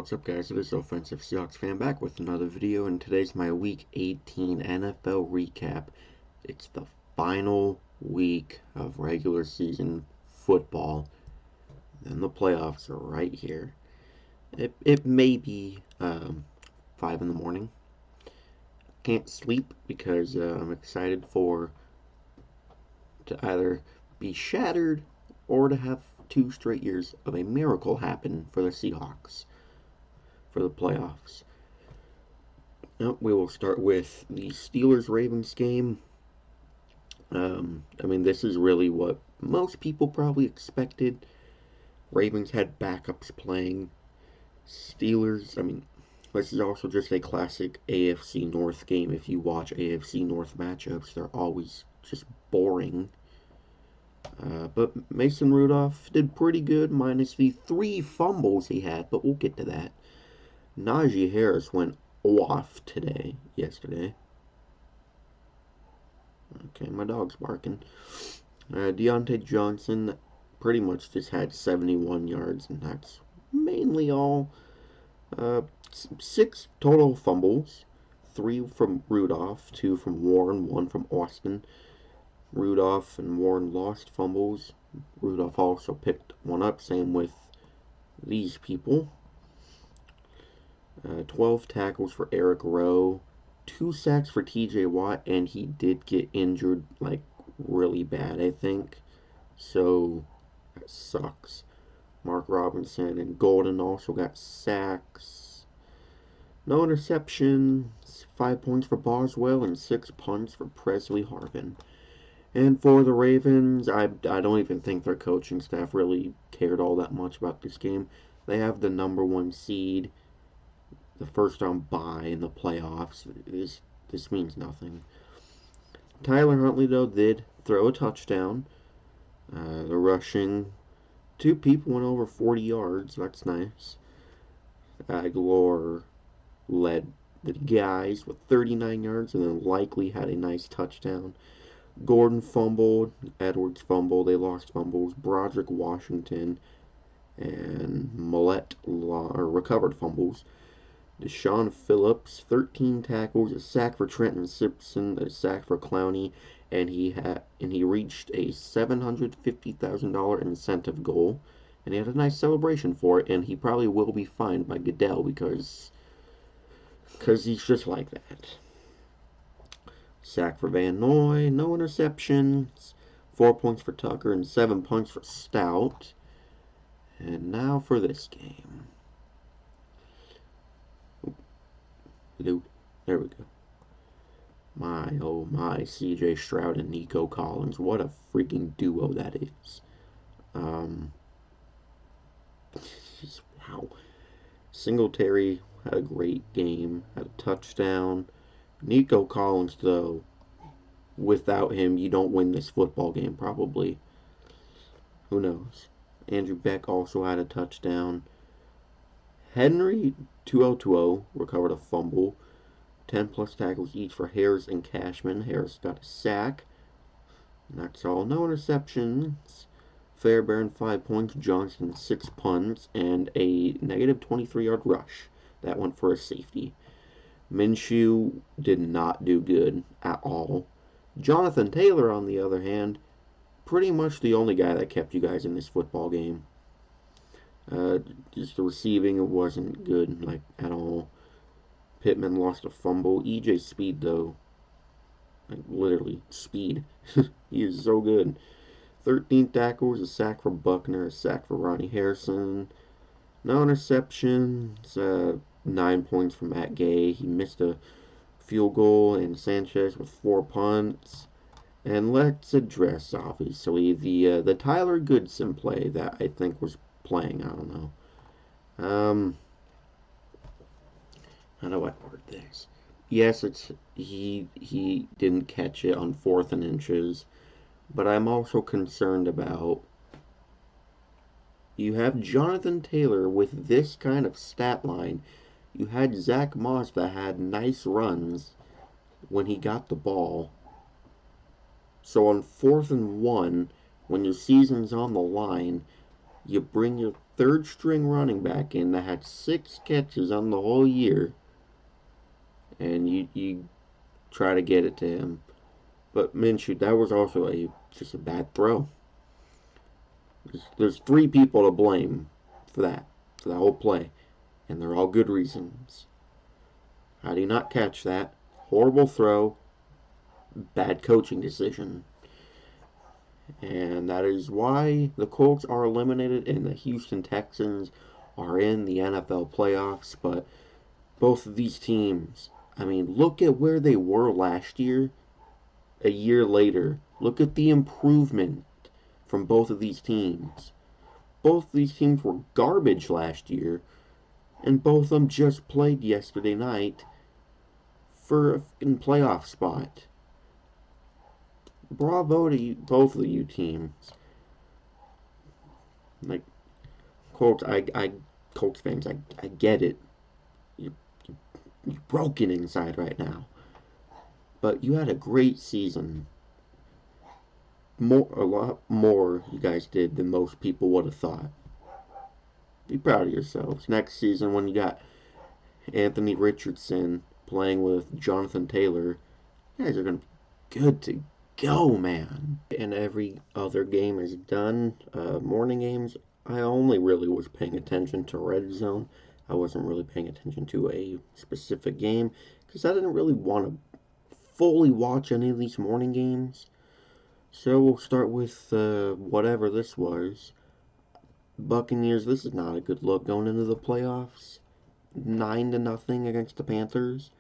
What's up, guys? It is Offensive Seahawks fan back with another video, and today's my Week 18 NFL recap. It's the final week of regular season football, and the playoffs are right here. It may be 5 in the morning. Can't sleep because I'm excited to either be shattered or to have 2 straight years of a miracle happen for the Seahawks for the playoffs. We will start with the Steelers-Ravens game. This is really what most people probably expected. Ravens had backups playing. Steelers, this is also just a classic AFC North game. If you watch AFC North matchups, they're always just boring. But Mason Rudolph did pretty good, minus the 3 fumbles he had, but we'll get to that. Najee Harris went off yesterday. Okay, my dog's barking. Deontay Johnson pretty much just had 71 yards, and that's mainly all. 6 total fumbles, 3 from Rudolph, 2 from Warren, 1 from Austin. Rudolph and Warren lost fumbles. Rudolph also picked one up, same with these people. 12 tackles for Eric Rowe, 2 sacks for TJ Watt, and he did get injured, really bad, I think. So, that sucks. Mark Robinson and Golden also got sacks. No interceptions, 5 points for Boswell, and 6 punts for Presley Harvin. And for the Ravens, I don't even think their coaching staff really cared all that much about this game. They have the #1 seed, the first round bye in the playoffs. This means nothing. Tyler Huntley, though, did throw a touchdown. The rushing, 2 people went over 40 yards. That's nice. Aguilar led the guys with 39 yards and then likely had a nice touchdown. Gordon fumbled. Edwards fumbled. They lost fumbles. Broderick Washington and Millette recovered fumbles. Deshaun Phillips, 13 tackles, a sack for Trenton Simpson, a sack for Clowney, and he reached a $750,000 incentive goal, and he had a nice celebration for it, and he probably will be fined by Goodell because he's just like that. Sack for Van Noy, no interceptions, 4 points for Tucker, and 7 points for Stout. And now for this game. There we go. My, oh my, CJ Stroud and Nico Collins. What a freaking duo that is. Wow. Singletary had a great game, had a touchdown. Nico Collins, though, without him, you don't win this football game, probably. Who knows? Andrew Beck also had a touchdown. Henry, 2020, recovered a fumble. 10-plus tackles each for Harris and Cashman. Harris got a sack. And that's all. No interceptions. Fairbairn, 5 points. Johnson, 6 punts. And a negative 23-yard rush. That went for a safety. Minshew did not do good at all. Jonathan Taylor, on the other hand, pretty much the only guy that kept you guys in this football game. Just the receiving wasn't good, at all. Pittman lost a fumble. EJ Speed, though, literally, speed. He is so good. 13 tackles, a sack for Buckner, a sack for Ronnie Harrison. No interceptions. 9 points from Matt Gay. He missed a field goal, and Sanchez with 4 punts. And let's address, obviously, the Tyler Goodson play that I think was playing. I don't know. How do I word this? Yes, he didn't catch it on 4th and inches, but I'm also concerned about. You have Jonathan Taylor with this kind of stat line. You had Zach Moss that had nice runs when he got the ball. So on 4th and 1, when your season's on the line, you bring your third string running back in that had 6 catches on the whole year, and you try to get it to him. But Minshew, that was also just a bad throw. There's 3 people to blame for that whole play, and they're all good reasons. How do you not catch that? Horrible throw, bad coaching decision. And that is why the Colts are eliminated and the Houston Texans are in the NFL playoffs. But both of these teams, I mean, look at where they were last year, a year later. Look at the improvement from both of these teams. Both of these teams were garbage last year, and both of them just played yesterday night for a playoff spot. Bravo to you, both of you teams. Like, Colts, Colts fans, I get it. You're broken inside right now. But you had a great season. A lot more you guys did than most people would have thought. Be proud of yourselves. Next season, when you got Anthony Richardson playing with Jonathan Taylor, you guys are going to be good to go, man. And every other game is done. Morning games, I only really was paying attention to Red Zone. I wasn't really paying attention to a specific game because I didn't really want to fully watch any of these morning games. So we'll start with whatever this was. Buccaneers, this is not a good look going into the playoffs. 9-0 against the Panthers.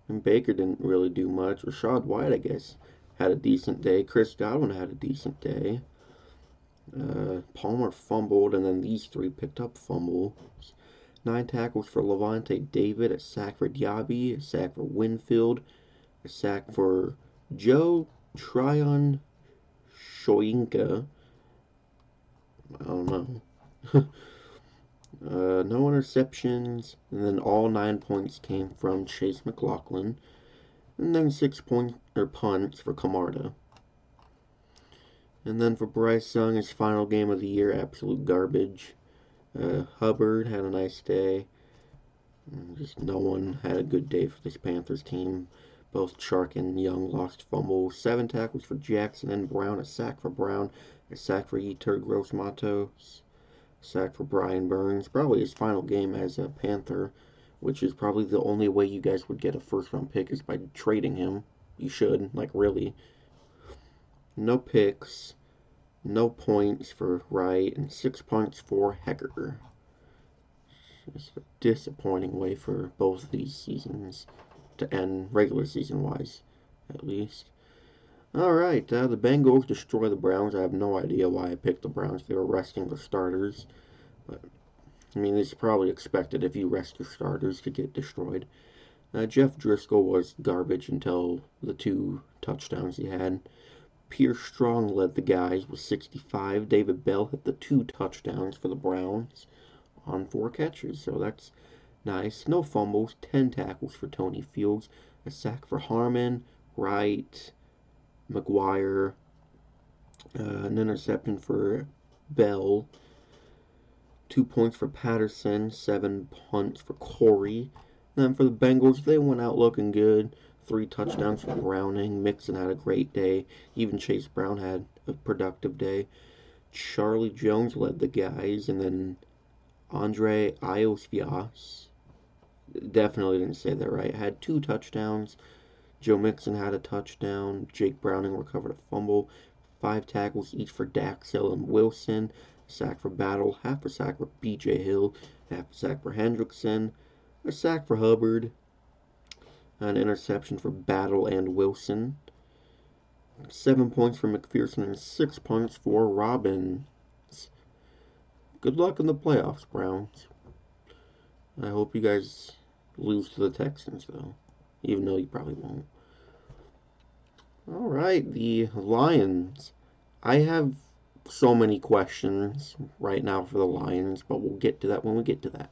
And Baker didn't really do much. Rachaad White, I guess, had a decent day. Chris Godwin had a decent day. Palmer fumbled, and then these 3 picked up fumbles. 9 tackles for Levante David, a sack for Diaby, a sack for Winfield, a sack for Joe Tryon Shoyinka. I don't know. No interceptions, and then all 9 points came from Chase McLaughlin, and then 6 punts for Camarda. And then for Bryce Young, his final game of the year, absolute garbage. Hubbard had a nice day. Just no one had a good day for this Panthers team. Both Chark and Young lost fumbles. 7 tackles for Jackson and Brown, a sack for Brown, a sack for Yetur Gross-Matos, a sack for Brian Burns. Probably his final game as a Panther, which is probably the only way you guys would get a first-round pick is by trading him. You should, like, really. No picks, no points for Wright, and 6 points for Hecker. It's a disappointing way for both of these seasons to end, regular season-wise, at least. Alright, the Bengals destroy the Browns. I have no idea why I picked the Browns. They were resting the starters. But, I mean, it's probably expected if you rest your starters to get destroyed. Jeff Driscoll was garbage until the 2 touchdowns he had. Pierce Strong led the guys with 65. David Bell hit the 2 touchdowns for the Browns on 4 catches, so that's nice. No fumbles, 10 tackles for Tony Fields, a sack for Harmon, Wright, McGuire, an interception for Bell, 2 points for Patterson, 7 punts for Corey. And then for the Bengals, they went out looking good. 3 touchdowns for Browning. Mixon had a great day. Even Chase Brown had a productive day. Charlie Jones led the guys, and then Andre Iosvias, definitely didn't say that right, had 2 touchdowns. Joe Mixon had a touchdown. Jake Browning recovered a fumble. 5 tackles each for Daxell and Wilson. A sack for Battle. Half a sack for B.J. Hill. Half a sack for Hendrickson. A sack for Hubbard. An interception for Battle and Wilson. 7 points for McPherson and 6 points for Robbins. Good luck in the playoffs, Browns. I hope you guys lose to the Texans, though. Even though you probably won't. Alright, the Lions. I have so many questions right now for the Lions, but we'll get to that when we get to that.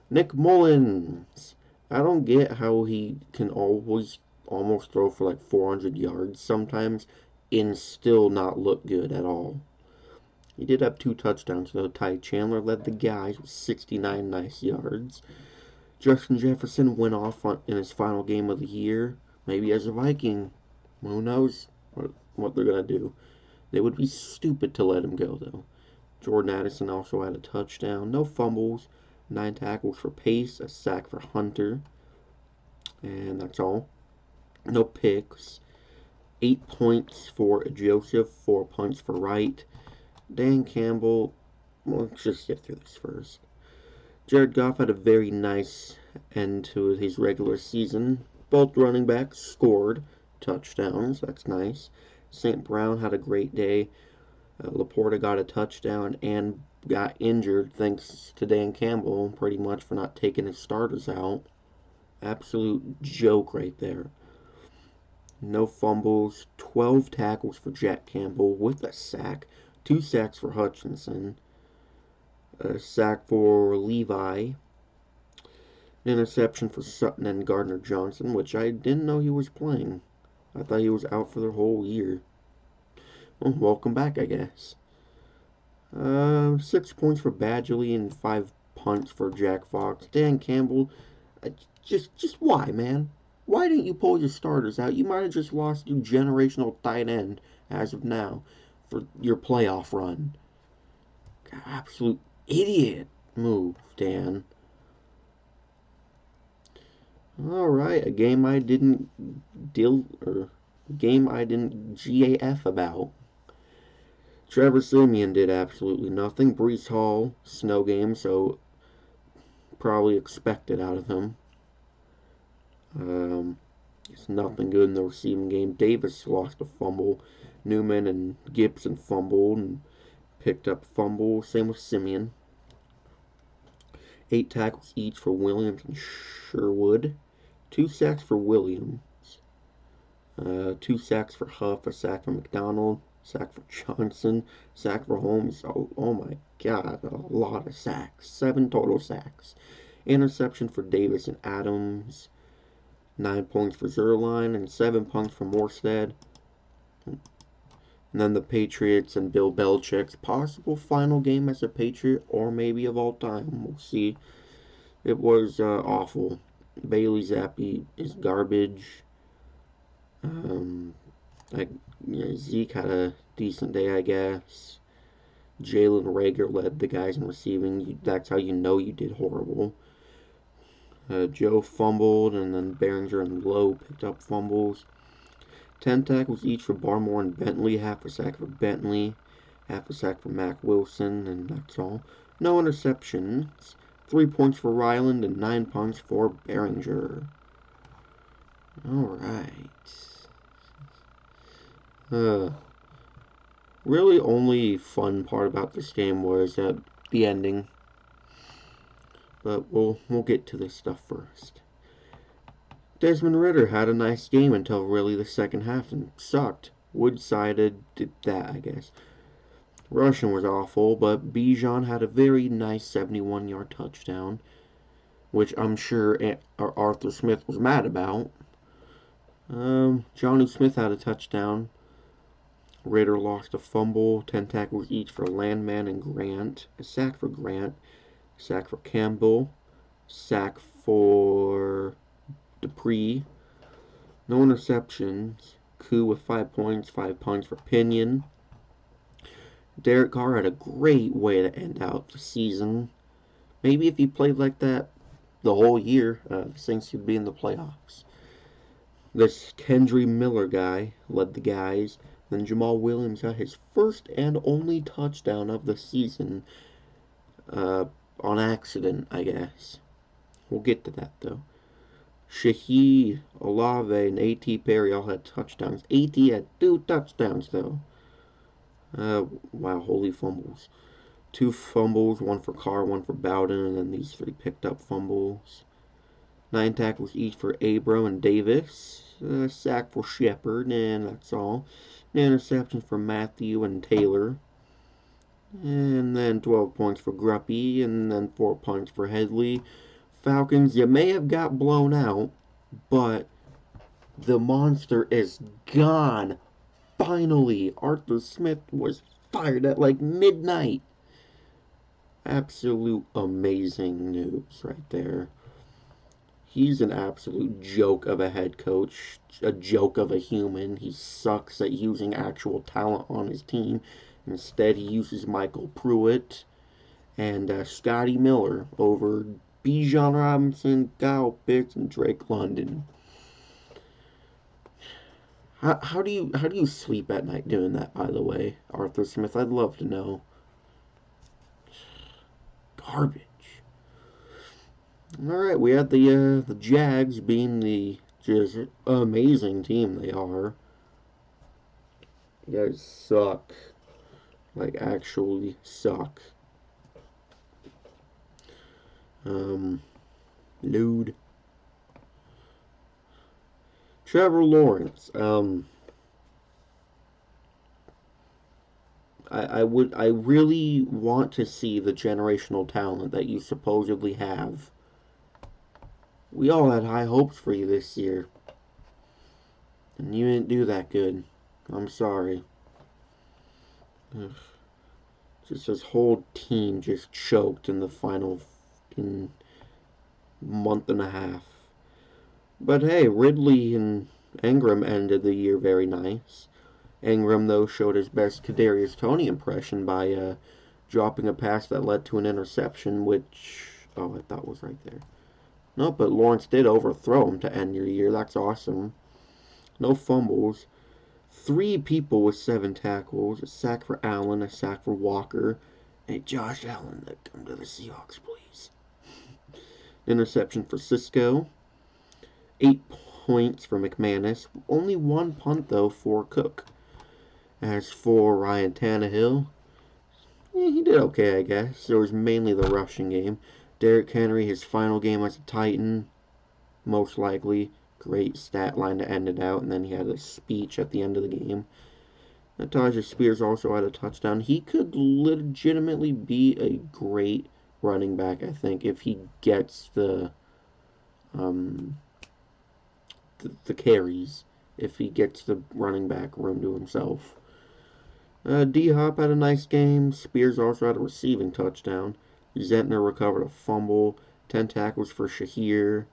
Nick Mullins. I don't get how he can always almost throw for like 400 yards sometimes and still not look good at all. He did have 2 touchdowns, though. Ty Chandler led the guys with 69 nice yards. Justin Jefferson went off in his final game of the year. Maybe as a Viking. Who knows what they're going to do. They would be stupid to let him go, though. Jordan Addison also had a touchdown. No fumbles. 9 tackles for Pace. A sack for Hunter. And that's all. No picks. 8 points for Joseph. 4 points for Wright. Dan Campbell. Well, let's just get through this first. Jared Goff had a very nice end to his regular season. Both running backs scored touchdowns. That's nice. St. Brown had a great day. Laporta got a touchdown and got injured thanks to Dan Campbell pretty much for not taking his starters out. Absolute joke right there. No fumbles. 12 tackles for Jack Campbell with a sack. 2 sacks for Hutchinson. A sack for Levi. An interception for Sutton and Gardner Johnson, which I didn't know he was playing. I thought he was out for the whole year. Well, welcome back, I guess. 6 points for Badgley and 5 punts for Jack Fox. Dan Campbell, just why, man? Why didn't you pull your starters out? You might have just lost your generational tight end as of now for your playoff run. God, absolute idiot move, Dan. Alright, a game I didn't GAF about. Trevor Siemian did absolutely nothing. Breece Hall, snow game, so probably expected out of him. It's nothing good in the receiving game. Davis lost a fumble. Newman and Gibson fumbled and picked up fumble. Same with Siemian. 8 tackles each for Williams and Sherwood. 2 sacks for Williams. 2 sacks for Huff. A sack for McDonald. Sack for Johnson. Sack for Holmes. Oh my God, a lot of sacks. 7 total sacks. Interception for Davis and Adams. 9 points for Zerline and 7 points for Morstead. And then the Patriots and Bill Belichick's possible final game as a Patriot, or maybe of all time. We'll see. It was awful. Bailey Zappi is garbage. Zeke had a decent day, I guess. Jalen Reagor led the guys in receiving. That's how you know you did horrible. Joe fumbled, and then Behringer and Lowe picked up fumbles. 10 tackles each for Barmore and Bentley. Half a sack for Bentley. Half a sack for Mac Wilson, and that's all. No interceptions. 3 points for Ryland and 9 points for Behringer. Alright. Really only fun part about this game was the ending. But we'll get to this stuff first. Desmond Ridder had a nice game until really the second half and sucked. Wood-sided did that, I guess. Russian was awful, but Bijan had a very nice 71-yard touchdown, which I'm sure Arthur Smith was mad about. Johnny Smith had a touchdown. Ridder lost a fumble. 10 tackles each for Landman and Grant. A sack for Grant. A sack for Campbell. Sack for Dupree. No interceptions. Koo with 5 points. 5 points for Pinion. Derek Carr had a great way to end out the season. Maybe if he played like that the whole year, the Saints could be in the playoffs. This Kendry Miller guy led the guys. Then Jamal Williams got his first and only touchdown of the season on accident, I guess. We'll get to that, though. Shaheed, Olave, and A.T. Perry all had touchdowns. A.T. had 2 touchdowns, though. Wow, holy fumbles. 2 fumbles, 1 for Carr, 1 for Bowden, and then these 3 picked up fumbles. 9 tackles each for Abram and Davis. A sack for Shepard, and that's all. An interception for Matthew and Taylor. And then 12 points for Gruppy, and then 4 points for Headley. Falcons, you may have got blown out, but the monster is gone finally, Arthur Smith was fired at like midnight. Absolute amazing news right there. He's an absolute joke of a head coach, a joke of a human. He sucks at using actual talent on his team. Instead, he uses Michael Pruitt and Scotty Miller over Bijan Robinson, Kyle Pitts, and Drake London. How do you sleep at night doing that? By the way, Arthur Smith, I'd love to know. Garbage. All right, we had the Jags being the just amazing team they are. You guys suck, like actually suck. Lude. Trevor Lawrence. I really want to see the generational talent that you supposedly have. We all had high hopes for you this year, and you didn't do that good. I'm sorry. Ugh. Just this whole team just choked in the final month and a half. But hey, Ridley and Ingram ended the year very nice. Ingram, though, showed his best Kadarius Toney impression by dropping a pass that led to an interception, which, oh, I thought was right there. No, but Lawrence did overthrow him to end your year. That's awesome. No fumbles. 3 people with 7 tackles. A sack for Allen, a sack for Walker. Hey, Josh Allen, come to the Seahawks, please. Interception for Cisco. 8 points for McManus. Only 1 punt, though, for Cook. As for Ryan Tannehill, he did okay, I guess. It was mainly the rushing game. Derrick Henry, his final game as a Titan, most likely. Great stat line to end it out, and then he had a speech at the end of the game. Natasha Spears also had a touchdown. He could legitimately be a great running back, I think, if he gets the carries, if he gets the running back room to himself. D-Hop had a nice game. Spears also had a receiving touchdown. Zentner recovered a fumble. 10 tackles for Shahir.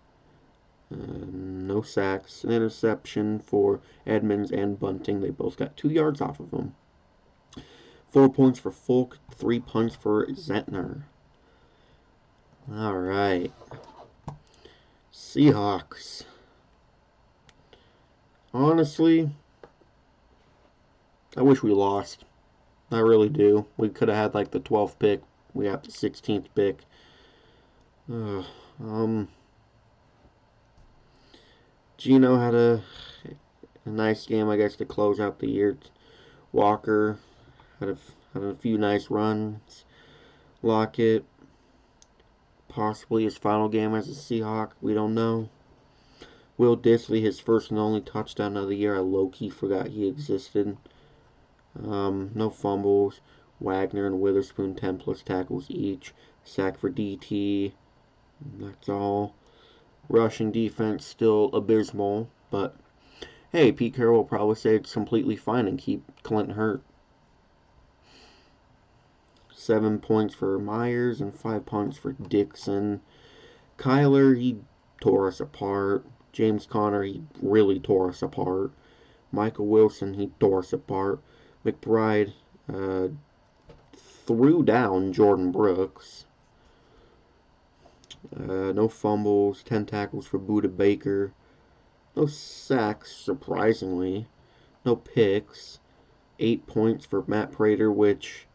No sacks. An interception for Edmonds and Bunting. They both got 2 yards off of him. 4 points for Folk. 3 punts for Zentner. All right. Seahawks. Honestly, I wish we lost. I really do. We could have had like the 12th pick. We got the 16th pick. Gino had a nice game, I guess, to close out the year. Walker had a few nice runs. Lockett, possibly his final game as a Seahawk. We don't know. Will Dissly, his first and only touchdown of the year. I low-key forgot he existed. No fumbles. Wagner and Witherspoon 10-plus tackles each. Sack for DT. That's all. Rushing defense still abysmal, but hey, Pete Carroll will probably say it's completely fine and keep Clinton hurt. 7 points for Myers and 5 punts for Dixon. Kyler, he tore us apart. James Conner, he really tore us apart. Michael Wilson, he tore us apart. McBride threw down Jordan Brooks. No fumbles, 10 tackles for Budda Baker. No sacks, surprisingly. No picks. 8 points for Matt Prater, which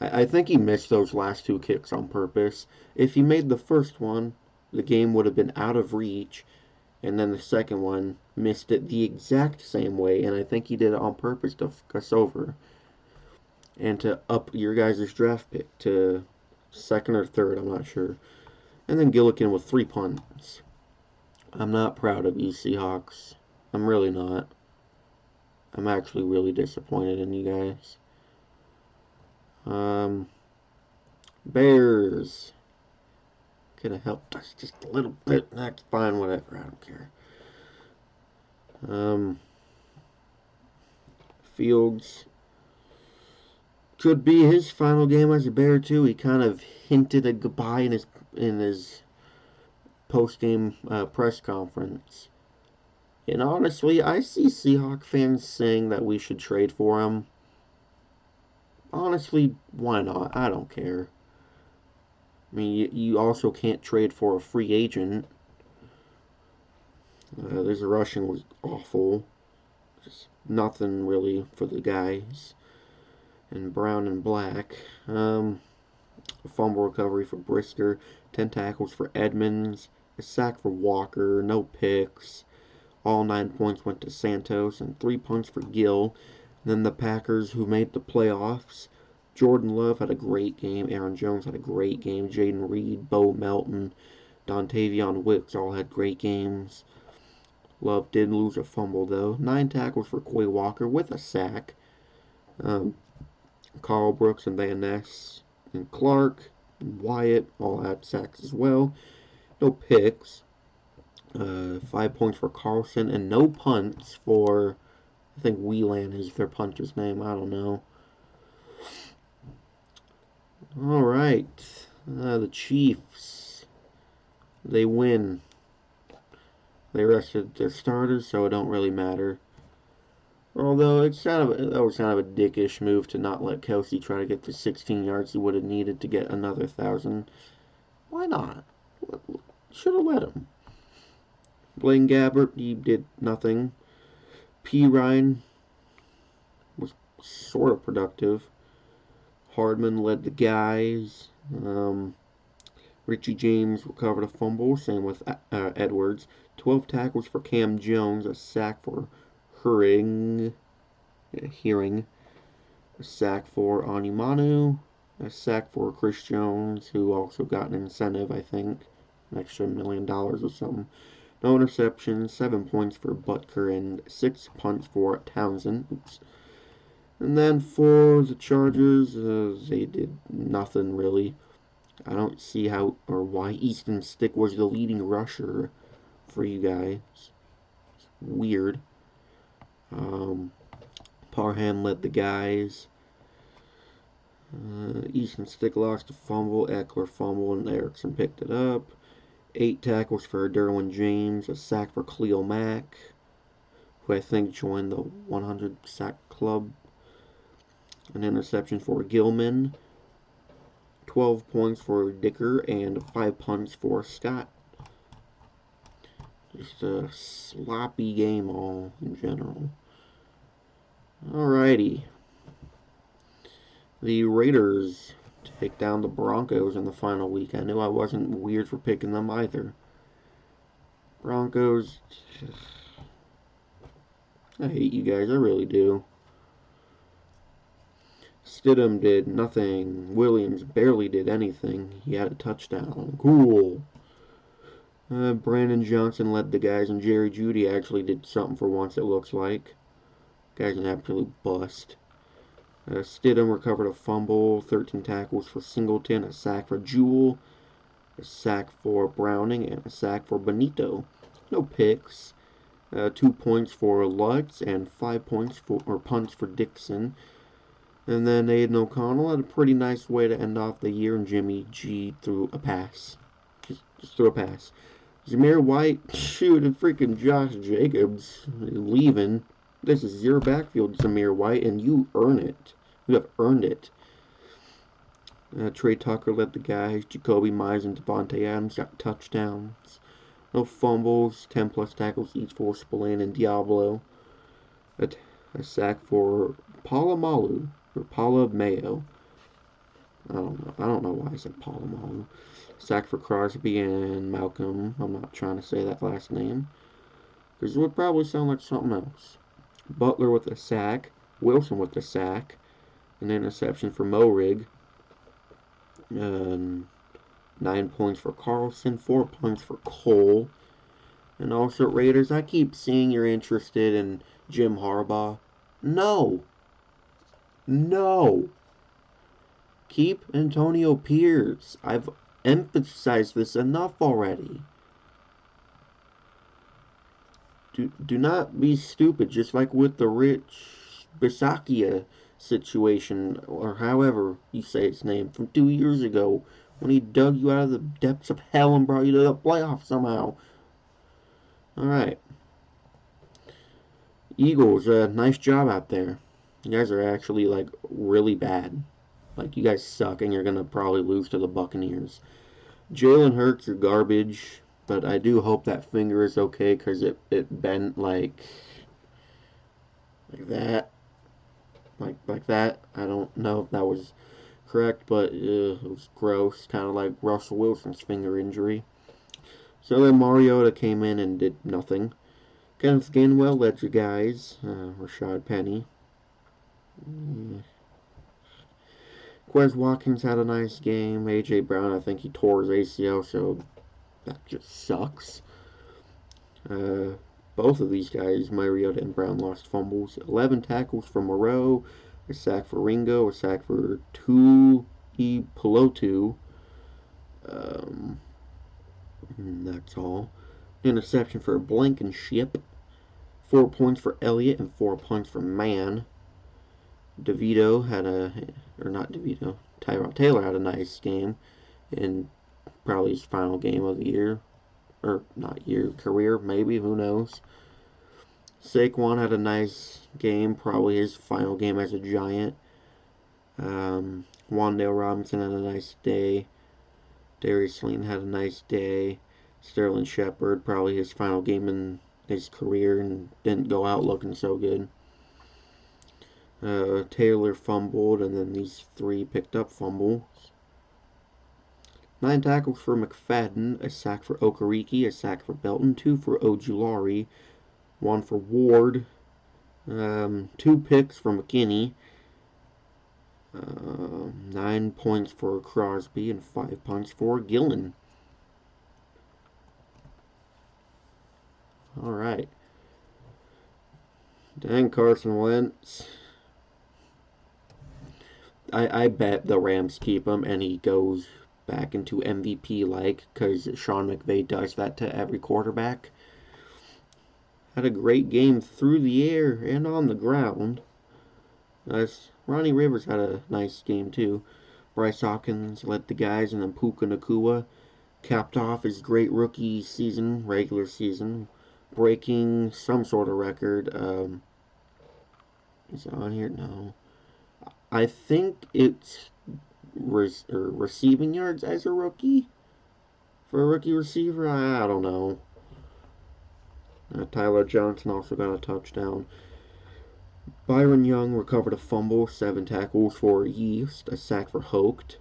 I think he missed those last 2 kicks on purpose. If he made the first one, the game would have been out of reach, and then the second one missed it the exact same way, and I think he did it on purpose to fuck us over and to up your guys' draft pick to 2nd or 3rd, I'm not sure. And then Gillikin with 3 punts. I'm not proud of you, Seahawks. I'm really not. I'm actually really disappointed in you guys. Bears. Could have helped us just a little bit. That's fine, whatever. I don't care. Fields could be his final game as a Bear too. He kind of hinted a goodbye in his post game press conference. And honestly, I see Seahawk fans saying that we should trade for him. Honestly, why not? I don't care. I mean, you also can't trade for a free agent. This rushing was awful. Just nothing really for the guys. And brown and black. A fumble recovery for Brisker. 10 tackles for Edmonds. A sack for Walker. No picks. All 9 points went to Santos. And 3 punts for Gill. And then the Packers, who made the playoffs. Jordan Love had a great game. Aaron Jones had a great game. Jaden Reed, Bo Melton, Dontavion Wicks all had great games. Love did lose a fumble, though. 9 tackles for Quay Walker with a sack. Carl Brooks and Van Ness and Clark and Wyatt all had sacks as well. No picks. 5 points for Carlson and no punts for, I think Whelan is their punter's name. I don't know. All right. The Chiefs. They win. They rested their starters, so it don't really matter. Although that was kind of a dickish move to not let Kelsey try to get the 16 yards he would have needed to get another 1,000. Why not? Should have let him. Blaine Gabbert, he did nothing. P. Ryan was sort of productive. Hardman led the guys. Richie James recovered a fumble. Same with Edwards. 12 tackles for Cam Jones. A sack for Hearing. A sack for Animanu. A sack for Chris Jones, who also got an incentive, I think. An extra $1 million or something. No interceptions. 7 points for Butker and 6 punts for Townsend. Oops. And then for the Chargers, they did nothing really. I don't see how or why Easton Stick was the leading rusher for you guys. It's weird. Parham led the guys. Easton Stick lost a fumble. Eckler fumbled and Erickson picked it up. 8 tackles for Derwin James. A sack for Khalil Mack, who I think joined the 100 sack club. An interception for Gilman. 12 points for Dicker and 5 punts for Scott. Just a sloppy game all in general. Alrighty. The Raiders take down the Broncos in the final week. I knew I wasn't weird for picking them either. Broncos. I hate you guys, I really do. Stidham did nothing. Williams barely did anything. He had a touchdown. Cool. Brandon Johnson led the guys, and Jerry Jeudy actually did something for once, it looks like. Guy's an absolute bust. Stidham recovered a fumble, 13 tackles for Singleton, a sack for Jewell, a sack for Browning, and a sack for Benito. No picks. 2 points for Lutz and 5 points for punts for Dixon. And then Aiden O'Connell had a pretty nice way to end off the year, and Jimmy G threw a pass. Just threw a pass. Zamir White, shoot, and freaking Josh Jacobs leaving. This is your backfield, Zamir White, and you earn it. You have earned it. Trey Tucker led the guys. Jacoby Myers and Devontae Adams got touchdowns. No fumbles. 10-plus tackles each for Spillane and Diablo. A sack for Polamalu. Or Paula Mayo. I don't know why I said Polamalu. Sack for Crosby and Malcolm. I'm not trying to say that last name, because it would probably sound like something else. Butler with a sack. Wilson with a sack. An interception for Morig. 9 points for Carlson. 4 points for Cole. And also, Raiders, I keep seeing you're interested in Jim Harbaugh. No. No. Keep Antonio Pierce. I've emphasized this enough already. Do not be stupid, just like with the rich Bisaccia situation, or however you say his name, from 2 years ago when he dug you out of the depths of hell and brought you to the playoffs somehow. Alright. Eagles, nice job out there. You guys are actually, like, really bad. Like, you guys suck, and you're going to probably lose to the Buccaneers. Jalen Hurts are garbage, but I do hope that finger is okay, because it bent, like that. Like that. I don't know if that was correct, but it was gross. Kind of like Russell Wilson's finger injury. So then Mariota came in and did nothing. Kenneth Gainwell led you guys. Rashad Penny. Quez Watkins had a nice game. A.J. Brown, I think he tore his ACL, so that just sucks. Both of these guys, Mariota and Brown, lost fumbles. 11 tackles for Moreau, a sack for Ringo, a sack for Tui Pelotu. That's all. Interception for Blankenship. 4 points for Elliott and 4 points for Mann. DeVito had Tyrod Taylor had a nice game in probably his final game of the year. Or not year, career, maybe, who knows. Saquon had a nice game, probably his final game as a Giant. Wan'Dale Robinson had a nice day. Darius Slayton had a nice day. Sterling Shepard, probably his final game in his career and didn't go out looking so good. Taylor fumbled, and then these three picked up fumbles. 9 tackles for McFadden, a sack for Okereke, a sack for Belton, 2 for Ojulari, 1 for Ward, 2 picks for McKinney, 9 points for Crosby, and 5 points for Gillen. Alright. Dang, Carson Wentz. I bet the Rams keep him and he goes back into MVP-like, because Sean McVay does that to every quarterback. Had a great game through the air and on the ground. Ronnie Rivers had a nice game too. Bryce Hopkins led the guys, and then Puka Nacua capped off his great rookie season, regular season, breaking some sort of record. Is it on here? No. I think it's receiving yards as a rookie for a rookie receiver. I don't know. Tyler Johnson also got a touchdown. Byron Young recovered a fumble, 7 tackles for Yeast, a sack for Hogt,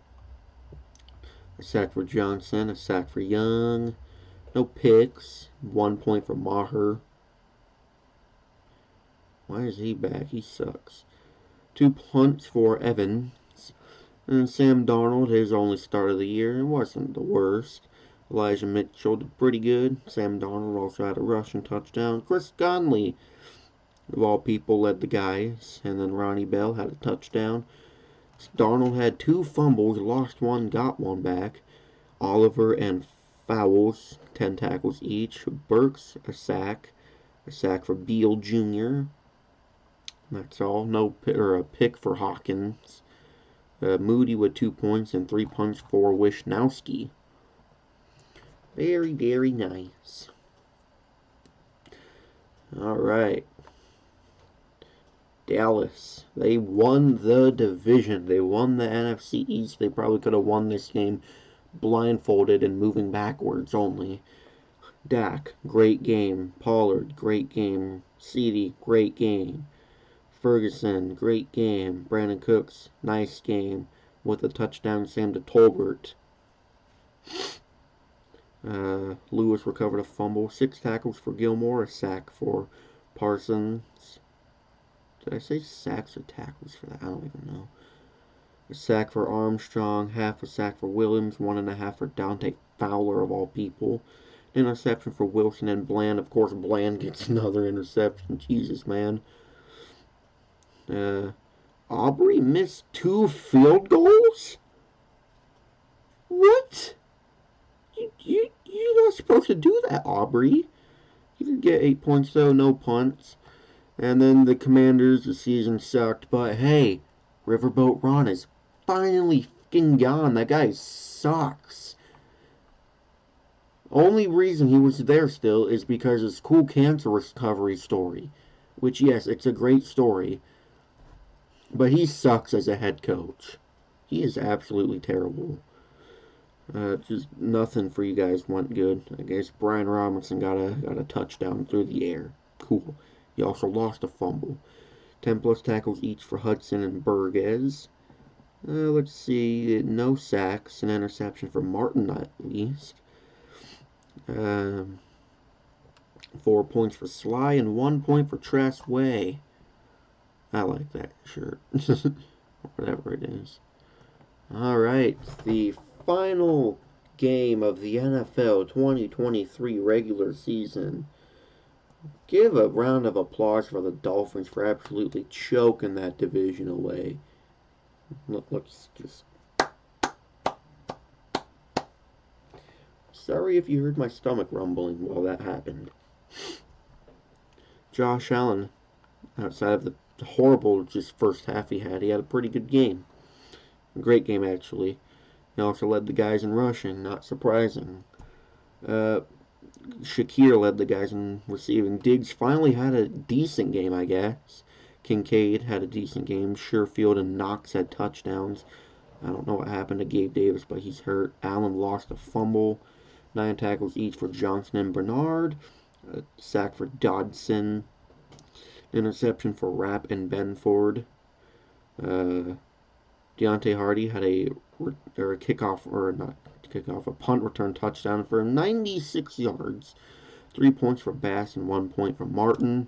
a sack for Johnson, a sack for Young, no picks, 1 point for Maher. Why is he back? He sucks. 2 punts for Evans. And Sam Darnold, his only start of the year, it wasn't the worst. Elijah Mitchell did pretty good. Sam Darnold also had a rushing touchdown. Chris Conley, of all people, led the guys. And then Ronnie Bell had a touchdown. Darnold had 2 fumbles, lost 1, got 1 back. Oliver and Fowles, 10 tackles each. Burks, a sack for Beal Jr. That's all. A pick for Hawkins. Moody with 2 points and 3 punts for Wishnowski. Very, very nice. Alright. Dallas. They won the division. They won the NFC East. They probably could have won this game blindfolded and moving backwards only. Dak, great game. Pollard, great game. CeeDee, great game. Ferguson, great game. Brandon Cooks, nice game. With a touchdown, Sam to Tolbert. Lewis recovered a fumble. 6 tackles for Gilmore, a sack for Parsons. Did I say sacks or tackles for that? I don't even know. A sack for Armstrong, half a sack for Williams, 1.5 for Dante Fowler, of all people. Interception for Wilson and Bland. Of course, Bland gets another interception. Jesus, man. Aubrey missed 2 field goals? What? You're not supposed to do that, Aubrey. You did get 8 points, though. No punts. And then the Commanders, the season sucked, but hey, Riverboat Ron is finally fucking gone. That guy sucks. Only reason he was there still is because his cool cancer recovery story. Which, yes, it's a great story. But he sucks as a head coach. He is absolutely terrible. Just nothing for you guys went good. I guess Brian Robinson got a touchdown through the air. Cool. He also lost a fumble. 10 plus tackles each for Hudson and Burgess. Let's see. No sacks. An interception for Martin at least. 4 points for Sly and 1 point for Tress Way. I like that shirt. Whatever it is. Alright, the final game of the NFL 2023 regular season. Give a round of applause for the Dolphins for absolutely choking that division away. Let's just... Sorry if you heard my stomach rumbling while that happened. Josh Allen, outside of the horrible just first half he had a pretty good game. A great game, actually. He also led the guys in rushing, not surprising. Shakir led the guys in receiving. Diggs finally had a decent game, I guess. Kincaid had a decent game. Sherfield and Knox had touchdowns. I don't know what happened to Gabe Davis, but he's hurt. Allen lost a fumble. 9 tackles each for Johnson and Bernard. A sack for Dodson. Interception for Rapp and Benford. Deontay Hardy had a punt return touchdown for 96 yards. 3 points for Bass and 1 point for Martin.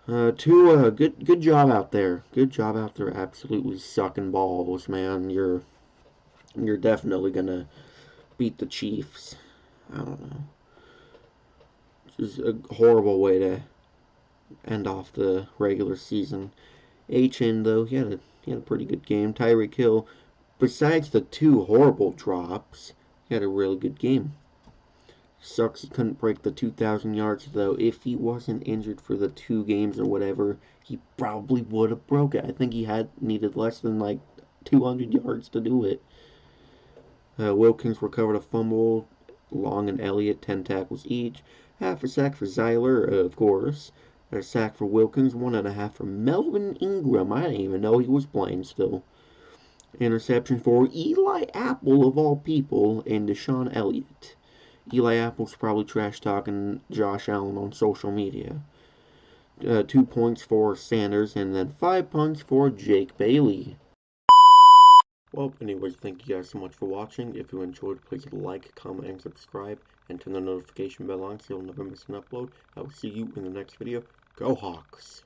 Good job out there. Good job out there absolutely sucking balls, man. You're definitely gonna beat the Chiefs. I don't know. It's just a horrible way to end off the regular season. Achane, though, he had a pretty good game. Tyreek Hill, besides the 2 horrible drops, he had a really good game. Sucks he couldn't break the 2,000 yards, though. If he wasn't injured for the 2 games or whatever, he probably would have broke it. I think he had needed less than like 200 yards to do it. Wilkins recovered a fumble. Long and Elliott, 10 tackles each. Half a sack for Zeiler, of course. A sack for Wilkins, 1.5 for Melvin Ingram. I didn't even know he was playing still. Interception for Eli Apple, of all people, and Deshaun Elliott. Eli Apple's probably trash-talking Josh Allen on social media. 2 points for Sanders, and then 5 points for Jake Bailey. Well, anyways, thank you guys so much for watching. If you enjoyed, please like, comment, and subscribe, and turn the notification bell on so you'll never miss an upload. I will see you in the next video. Go Hawks!